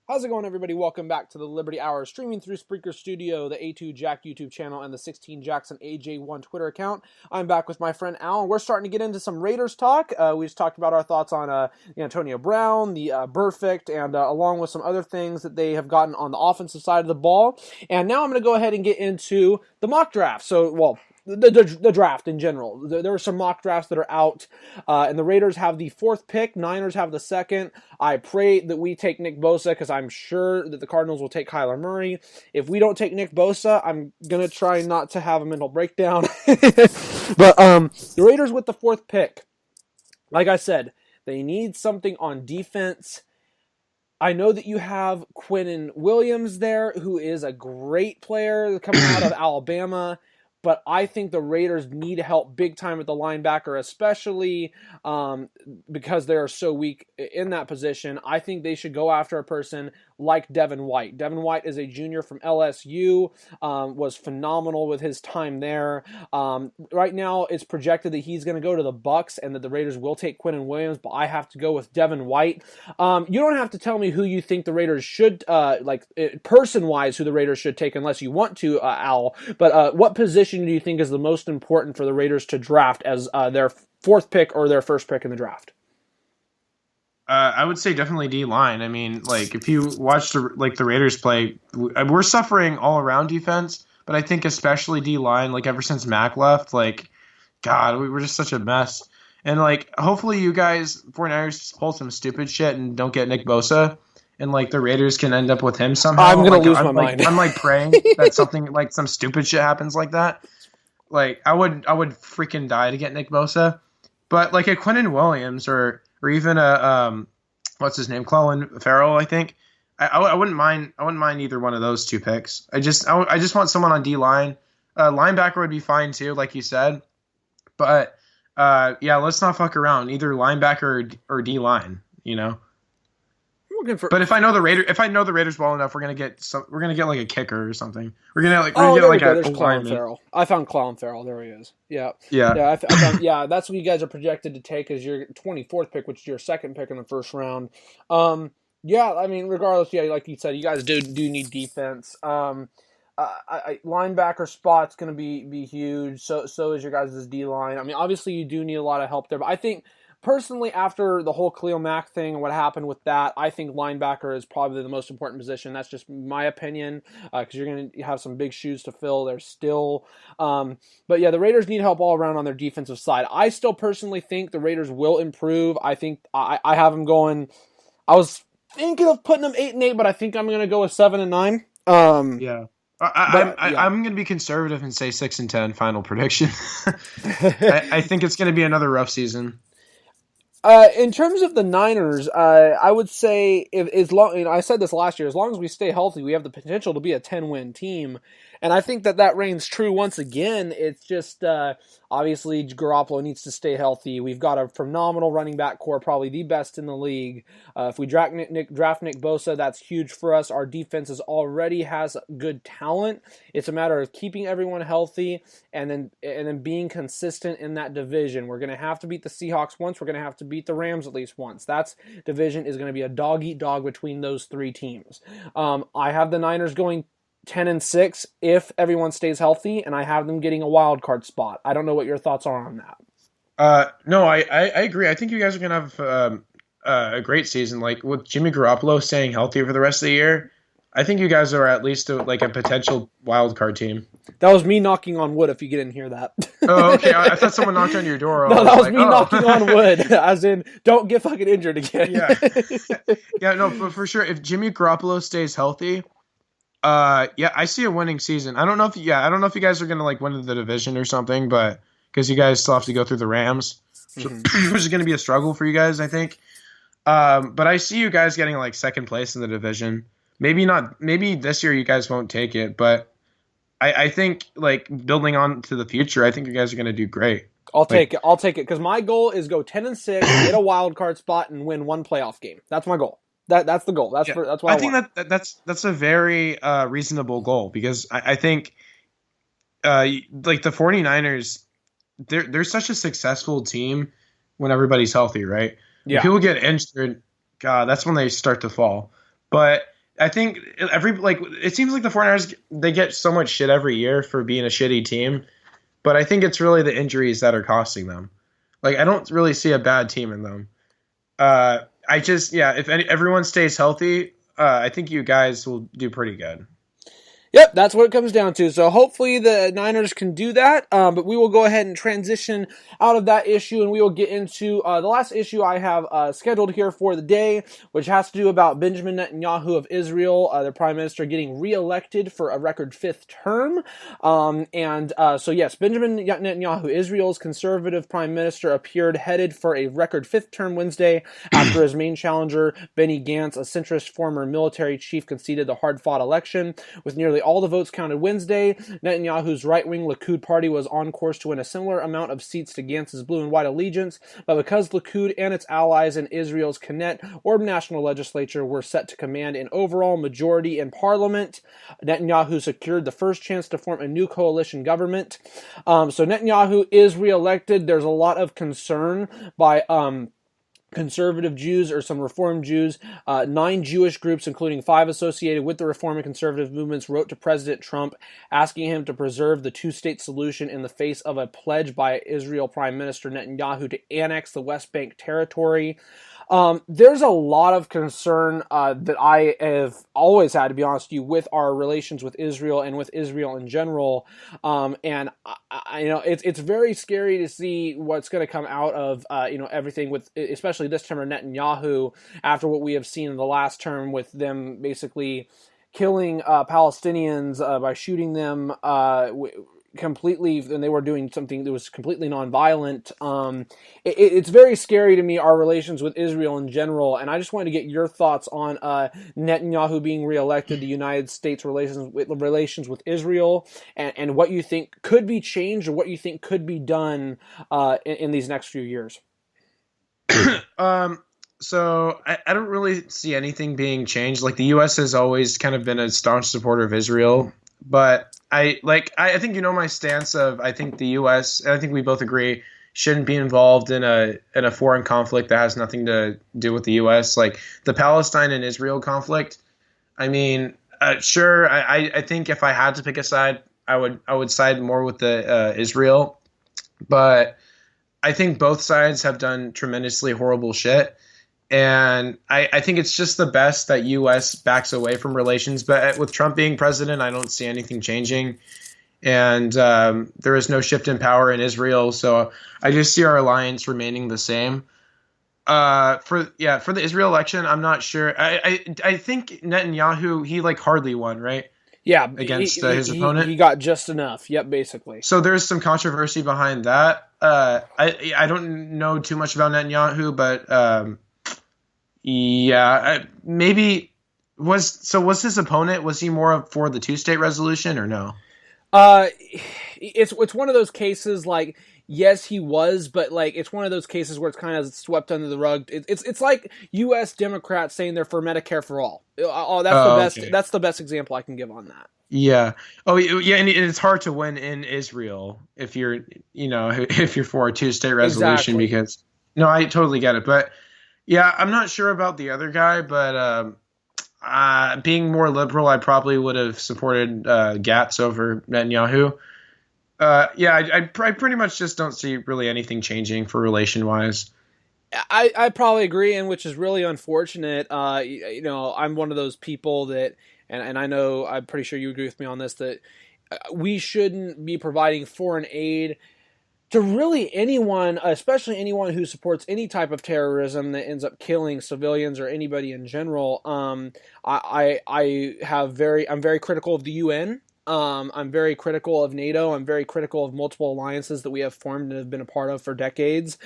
How's it going, everybody? Welcome back to the Liberty Hour, streaming through Spreaker Studio, the A2 Jack YouTube channel, and the 16 Jackson AJ1 Twitter account. I'm back with my friend Al, and we're starting to get into some Raiders talk. We just talked about our thoughts on Antonio Brown, the Burfict, and along with some other things that they have gotten on the offensive side of the ball. And now I'm going to go ahead and get into the mock draft. The draft in general. There are some mock drafts that are out, and the Raiders have the 4th pick. Niners have the 2nd. I pray that we take Nick Bosa because I'm sure that the Cardinals will take Kyler Murray. If we don't take Nick Bosa, I'm going to try not to have a mental breakdown. But the Raiders with the 4th pick, like I said, they need something on defense. I know that you have Quinnen Williams there, who is a great player coming out of Alabama. But I think the Raiders need help big time at the linebacker, especially because they are so weak in that position. I think they should go after a person like Devin White. Devin White is a junior from LSU, was phenomenal with his time there. Right now, it's projected that he's going to go to the Bucs and that the Raiders will take Quinnen Williams, but I have to go with Devin White. You don't have to tell me who you think the Raiders should, person-wise, who the Raiders should take unless you want to, Al. But what position do you think is the most important for the Raiders to draft as their 4th pick or their 1st pick in the draft? I would say definitely D-line. I mean, if you watch the Raiders play, we're suffering all around defense, but I think especially D-line, ever since Mac left, God, we were just such a mess. And hopefully you guys, 49ers, pull some stupid shit and don't get Nick Bosa, and the Raiders can end up with him somehow. I'm gonna lose my mind. I'm praying that something some stupid shit happens like that. I would freaking die to get Nick Bosa, but a Quinnen Williams or even a what's his name, Clelin Ferrell, I think. I wouldn't mind. I wouldn't mind either one of those 2 picks. I just want someone on D line. Linebacker would be fine too, like you said. But let's not fuck around. Either linebacker or D line. You know. But if I know the Raiders well enough, we're gonna get a kicker or something. We're gonna there's Clelin Ferrell. I found Clelin Ferrell. There he is. Yeah. I found, that's what you guys are projected to take as your 24th pick, which is your 2nd pick in the 1st round. I mean, regardless, like you said, you guys do need defense. Linebacker spot's going to be huge. So is your guys' D line. I mean, obviously you do need a lot of help there, but I think. Personally, after the whole Khalil Mack thing and what happened with that, I think linebacker is probably the most important position. That's just my opinion because you're going to have some big shoes to fill there still. The Raiders need help all around on their defensive side. I still personally think the Raiders will improve. I think I have them going. I was thinking of putting them 8-8, but I think I'm going to go with 7-9. I'm going to be conservative and say 6-10 final prediction. I think it's going to be another rough season. In terms of the Niners, I would say I said this last year, as long as we stay healthy, we have the potential to be a 10-win team. And I think that reigns true once again. It's just, obviously, Garoppolo needs to stay healthy. We've got a phenomenal running back core, probably the best in the league. If we draft Nick Bosa, that's huge for us. Our defense already has good talent. It's a matter of keeping everyone healthy and then being consistent in that division. We're going to have to beat the Seahawks once. We're going to have to beat the Rams at least once. That division is going to be a dog-eat-dog between those 3 teams. I have the Niners going 10-6 if everyone stays healthy, and I have them getting a wild card spot. I don't know what your thoughts are on that. No, I agree. I think you guys are going to have a great season. With Jimmy Garoppolo staying healthy for the rest of the year, I think you guys are at least a potential wild card team. That was me knocking on wood, if you didn't hear that. Oh, okay. I thought someone knocked on your door. No, that was me knocking on wood, as in, don't get fucking injured again. But for sure, if Jimmy Garoppolo stays healthy, I see a winning season. I don't know if you guys are gonna win the division or something, but because you guys still have to go through the Rams, which is gonna be a struggle for you guys, I think. But I see you guys getting 2nd place in the division. Maybe not. Maybe this year you guys won't take it, but I think building on to the future, I think you guys are gonna do great. I'll take it because my goal is go 10-6, get a wild card spot, and win 1 playoff game. That's my goal. That's the goal. That's what I think want. That's a very reasonable goal because I think the 49ers, they're such a successful team when everybody's healthy, right? Yeah. When people get injured, God, that's when they start to fall. But I think it seems like the 49ers, they get so much shit every year for being a shitty team, but I think it's really the injuries that are costing them. Like I don't really see a bad team in them. I just if everyone stays healthy, I think you guys will do pretty good. Yep, that's what it comes down to. So hopefully the Niners can do that. But we will go ahead and transition out of that issue, and we will get into the last issue I have scheduled here for the day, which has to do about Benjamin Netanyahu of Israel, the Prime Minister, getting reelected for a record fifth term. So yes, Benjamin Netanyahu, Israel's conservative Prime Minister, appeared headed for a record fifth term Wednesday after his main challenger, Benny Gantz, a centrist former military chief, conceded the hard-fought election. With nearly all the votes counted Wednesday, Netanyahu's right-wing Likud party was on course to win a similar amount of seats to Gantz's blue and white allegiance, but because Likud and its allies in Israel's Knesset, or national legislature, were set to command an overall majority in parliament, Netanyahu secured the first chance to form a new coalition government. So Netanyahu is reelected. There's a lot of concern by conservative Jews or some Reform Jews. 9 Jewish groups, including 5 associated with the Reform and conservative movements, wrote to President Trump asking him to preserve the two-state solution in the face of a pledge by Israel Prime Minister Netanyahu to annex the West Bank territory. There's a lot of concern that I have always had, to be honest with you, with our relations with Israel and with Israel in general. It's very scary to see what's going to come out of everything with, especially this term of Netanyahu, after what we have seen in the last term with them basically killing Palestinians by shooting them completely, and they were doing something that was completely nonviolent. It's very scary to me, our relations with Israel in general, and I just wanted to get your thoughts on Netanyahu being reelected, the United States relations with Israel, and what you think could be changed or what you think could be done in these next few years. So I don't really see anything being changed. Like the U.S. has always kind of been a staunch supporter of Israel, but I think my stance of I think the U.S. and I think we both agree shouldn't be involved in a foreign conflict that has nothing to do with the U.S. Like the Palestine and Israel conflict. I mean, sure. I think if I had to pick a side, I would side more with the Israel, but I think both sides have done tremendously horrible shit. And I think it's just the best that U.S. backs away from relations. But with Trump being president, I don't see anything changing. And there is no shift in power in Israel. So I just see our alliance remaining the same. For the Israel election, I'm not sure. I think Netanyahu, he hardly won, right? Yeah, against his opponent. He got just enough. Yep, basically. So there's some controversy behind that. I don't know too much about Netanyahu, but maybe was his opponent, was he more for the two-state resolution or no? It's one of those cases like, yes, he was, but it's one of those cases where it's kind of swept under the rug. It's like U.S. Democrats saying they're for Medicare for all. That's the best. Okay. That's the best example I can give on that. Yeah. Oh, yeah. And it's hard to win in Israel if you're for a two-state resolution. Exactly. Because no, I totally get it. But yeah, I'm not sure about the other guy, but being more liberal, I probably would have supported Gantz over Netanyahu. I pretty much just don't see really anything changing for relation-wise. I probably agree, and which is really unfortunate. I'm one of those people that, and I know, I'm pretty sure you agree with me on this, that we shouldn't be providing foreign aid to really anyone, especially anyone who supports any type of terrorism that ends up killing civilians or anybody in general. I'm very critical of the UN. I'm very critical of NATO. I'm very critical of multiple alliances that we have formed and have been a part of for decades,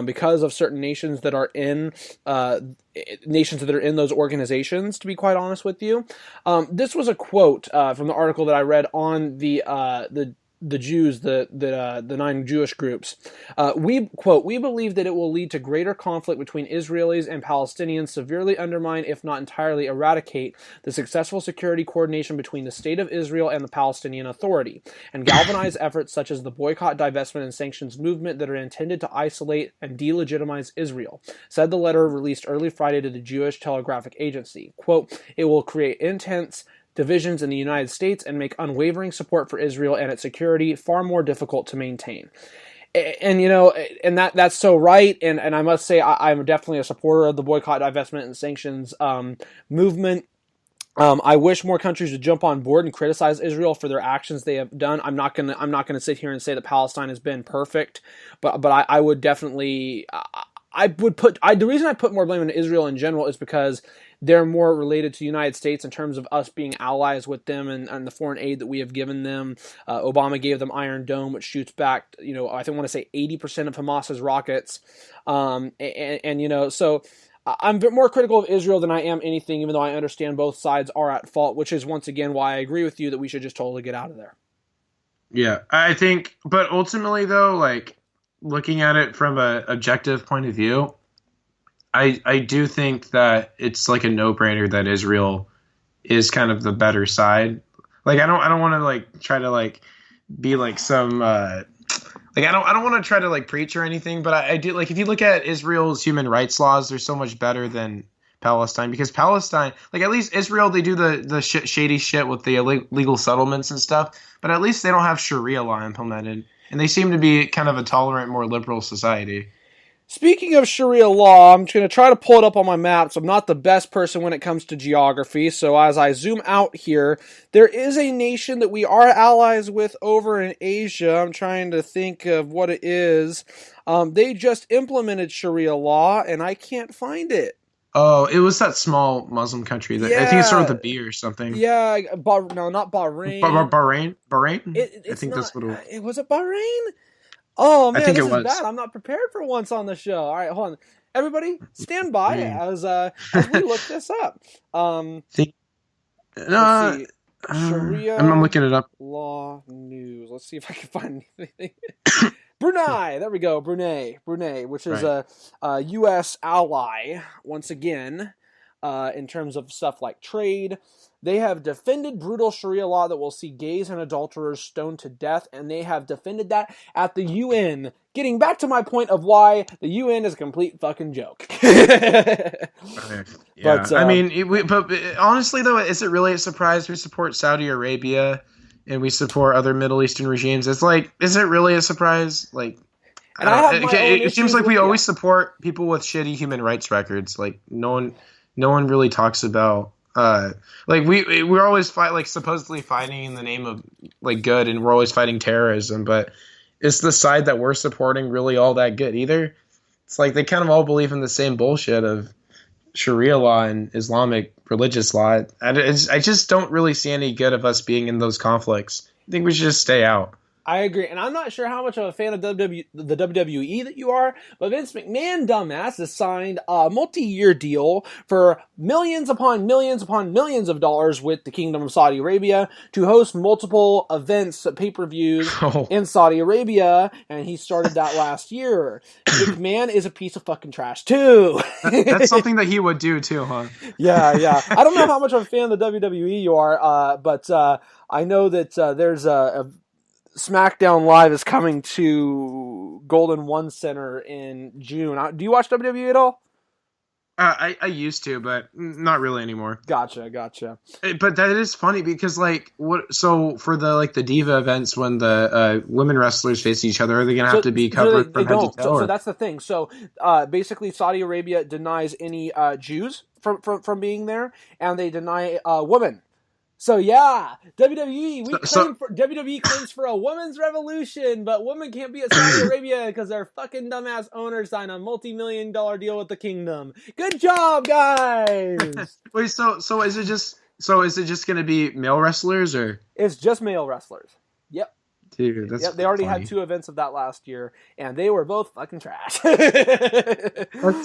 because of certain nations that are in those organizations. To be quite honest with you, this was a quote from the article that I read on the the Jews, the 9 Jewish groups. We believe that it will lead to greater conflict between Israelis and Palestinians, severely undermine, if not entirely eradicate, the successful security coordination between the State of Israel and the Palestinian Authority, and galvanize efforts such as the boycott, divestment, and sanctions movement that are intended to isolate and delegitimize Israel, said the letter released early Friday to the Jewish Telegraphic Agency. Quote, it will create intense divisions in the United States and make unwavering support for Israel and its security far more difficult to maintain. And that's so right. And I must say, I'm definitely a supporter of the boycott, divestment, and sanctions movement. I wish more countries would jump on board and criticize Israel for their actions they have done. I'm not gonna sit here and say that Palestine has been perfect, but I would definitely. The reason I put more blame on Israel in general is because they're more related to the United States in terms of us being allies with them and the foreign aid that we have given them. Obama gave them Iron Dome, which shoots back, I think I want to say 80% of Hamas's rockets. So I'm more critical of Israel than I am anything, even though I understand both sides are at fault, which is once again why I agree with you that we should just totally get out of there. Yeah, I think, but ultimately though, like looking at it from a objective point of view, I do think that it's like a no-brainer that Israel is kind of the better side. Like I don't want to like try to like be like some I don't want to try to like preach or anything, but I do like if you look at Israel's human rights laws, they're so much better than Palestine, because Palestine, like at least Israel, they do the shady shit with the illegal settlements and stuff, but at least they don't have Sharia law implemented, and they seem to be kind of a tolerant, more liberal society. Speaking of Sharia law, I'm going to try to pull it up on my maps. I'm not the best person when it comes to geography, so as I zoom out here, there is a nation that we are allies with over in Asia. I'm trying to think of what it is. They just implemented Sharia law, and I can't find it. Oh, it was that small Muslim country that I think it started with a B or something. Yeah, no, not Bahrain. Bahrain? I think that's what it was. Was it Bahrain? Oh man, I think this it was is bad. I'm not prepared for once on the show. All right, hold on. Everybody, stand by as we look this up. Let's see. Sharia I'm looking it up. Law news. Let's see if I can find anything. Brunei. There we go. Brunei, which is a U.S. ally once again in terms of stuff like trade. They have defended brutal Sharia law that will see gays and adulterers stoned to death, and they have defended that at the UN. Getting back to my point of why the UN is a complete fucking joke. Yeah. But I mean, but honestly though, is it really a surprise we support Saudi Arabia and we support other Middle Eastern regimes? It's like, is it really a surprise? Like, and it seems like we always support people with shitty human rights records. Like no one really talks about. Like we're always supposedly fighting in the name of like good, and we're always fighting terrorism, but is the side that we're supporting really all that good either? It's like they kind of all believe in the same bullshit of Sharia law and Islamic religious law. I just don't really see any good of us being in those conflicts. I think we should just stay out. I agree, and I'm not sure how much of a fan of the WWE that you are, but Vince McMahon, dumbass, has signed a multi-year deal for millions upon millions upon millions of dollars with the Kingdom of Saudi Arabia to host multiple events, pay-per-views in Saudi Arabia, and he started that last year. McMahon is a piece of fucking trash, too. That's something that he would do, too, huh? Yeah. I don't know how much of a fan of the WWE you are, but I know that there's a SmackDown Live is coming to Golden One Center in June. Do you watch WWE at all? I used to, but not really anymore. Gotcha. But that is funny because so for the Diva events when the women wrestlers face each other, are they gonna have to be covered from head to toe? So that's the thing. So basically, Saudi Arabia denies any Jews from being there, and they deny women. So yeah, WWE claims for a women's revolution, but women can't be at Saudi Arabia because their fucking dumbass owners signed a multi-million-dollar deal with the kingdom. Good job, guys. Wait, so is it just gonna be male wrestlers or? It's just male wrestlers. Yep. Dude, that's they already had 2 events of that last year, and they were both fucking trash.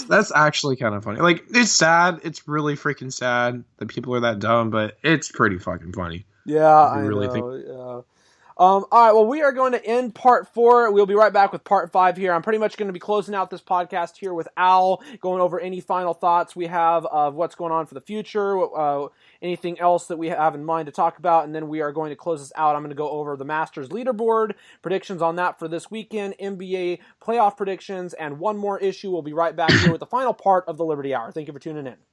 That's actually kind of funny. Like, it's sad. It's really freaking sad that people are that dumb, but it's pretty fucking funny. Yeah, I really know. All right, well, we are going to end part 4. We'll be right back with part 5 here. I'm pretty much going to be closing out this podcast here with Al, going over any final thoughts we have of what's going on for the future, anything else that we have in mind to talk about, and then we are going to close this out. I'm going to go over the Masters leaderboard, predictions on that for this weekend, NBA playoff predictions, and one more issue. We'll be right back here with the final part of the Liberty Hour. Thank you for tuning in.